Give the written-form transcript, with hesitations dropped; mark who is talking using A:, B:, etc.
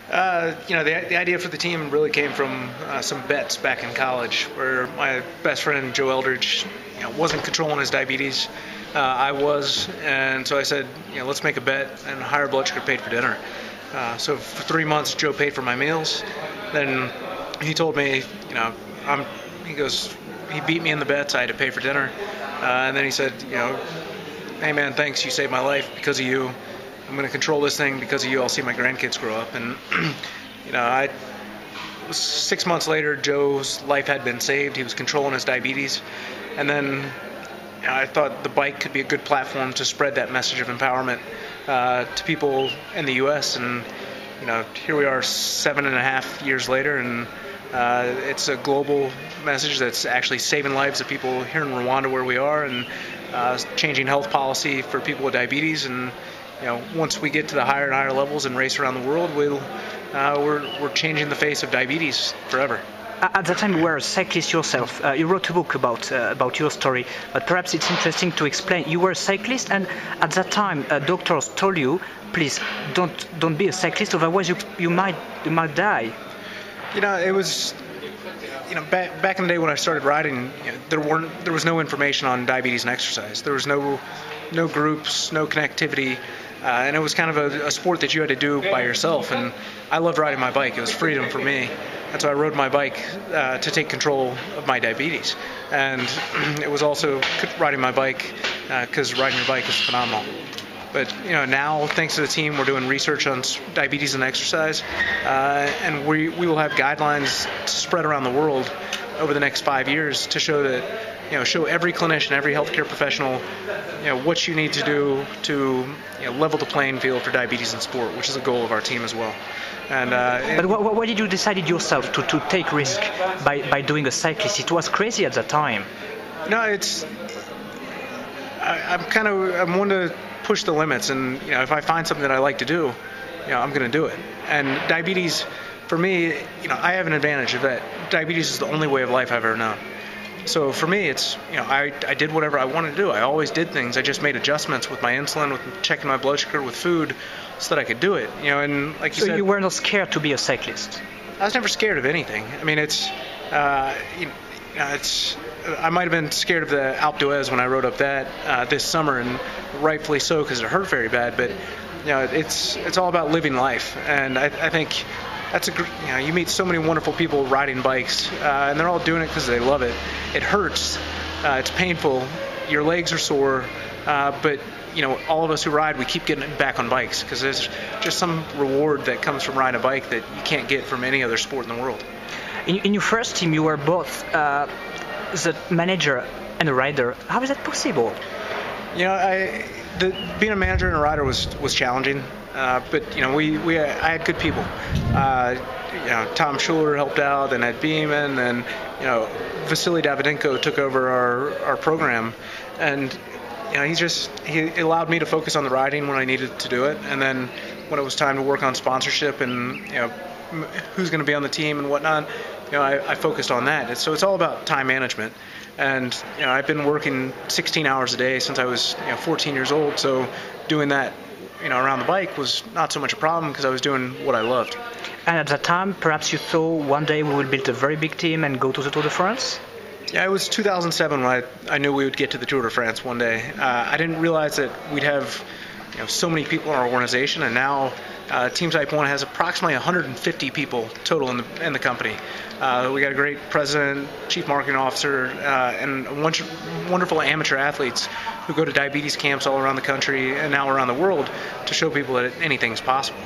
A: The idea for the team really came from some bets back in college, where my best friend Joe Eldridge, wasn't controlling his diabetes. I was, and so I said, let's make a bet, and higher blood sugar paid for dinner. So for 3 months, Joe paid for my meals. Then he told me, he beat me in the bets. I had to pay for dinner, and then he said, hey man, thanks, you saved my life because of you. I'm going to control this thing because of you. I'll see my grandkids grow up. And, 6 months later, Joe's life had been saved. He was controlling his diabetes. And then I thought the bike could be a good platform to spread that message of empowerment to people in the U.S. And, here we are 7.5 years later, and it's a global message that's actually saving lives of people here in Rwanda where we are, and changing health policy for people with diabetes. And once we get to the higher and higher levels and race around the world, we're changing the face of diabetes forever.
B: At that time, you were a cyclist yourself. You wrote a book about your story, but perhaps it's interesting to explain. You were a cyclist, and at that time, doctors told you, please don't be a cyclist, otherwise you might die.
A: It was. Back in the day when I started riding, there was no information on diabetes and exercise. There was no groups, no connectivity, and it was kind of a sport that you had to do by yourself. And I loved riding my bike. It was freedom for me, and so I rode my bike to take control of my diabetes. And it was also riding my bike because riding your bike is phenomenal. But now, thanks to the team, we're doing research on diabetes and exercise, and we will have guidelines to spread around the world over the next 5 years to show that, show every clinician, every healthcare professional, what you need to do to level the playing field for diabetes in sport, which is a goal of our team as well. And
B: but why did you decide yourself to take risk by doing a cyclist? It was crazy at that time.
A: No, I'm one to push the limits, and if I find something that I like to do, I'm going to do it. And diabetes, for me, I have an advantage of that. Diabetes is the only way of life I've ever known. So for me, it's I did whatever I wanted to do. I always did things. I just made adjustments with my insulin, with checking my blood sugar, with food, so that I could do it. And like you said,
B: so you were not scared to be a cyclist.
A: I was never scared of anything. I mean, I might have been scared of the Alpe d'Huez when I rode up that this summer, and rightfully so because it hurt very bad. But it's all about living life, and I think that's you meet so many wonderful people riding bikes, and they're all doing it because they love it. It hurts, it's painful, your legs are sore, but all of us who ride, we keep getting back on bikes because there's just some reward that comes from riding a bike that you can't get from any other sport in the world.
B: In your first team, you were both the manager and a rider. How is that possible?
A: Being a manager and a rider was challenging, but I had good people. Tom Schuler helped out, and Ed Beeman, and Vasily Davydenko took over our program, and he allowed me to focus on the riding when I needed to do it, and then when it was time to work on sponsorship and who's going to be on the team and whatnot, I focused on that. And so it's all about time management. And I've been working 16 hours a day since I was 14 years old. So doing that around the bike was not so much a problem because I was doing what I loved.
B: And at that time, perhaps you thought one day we would build a very big team and go to the Tour de France?
A: Yeah, it was 2007 when I knew we would get to the Tour de France one day. I didn't realize that we'd have so many people in our organization, and now Team Type 1 has approximately 150 people total in the company. We got a great president, chief marketing officer, and wonderful amateur athletes who go to diabetes camps all around the country and now around the world to show people that anything's possible.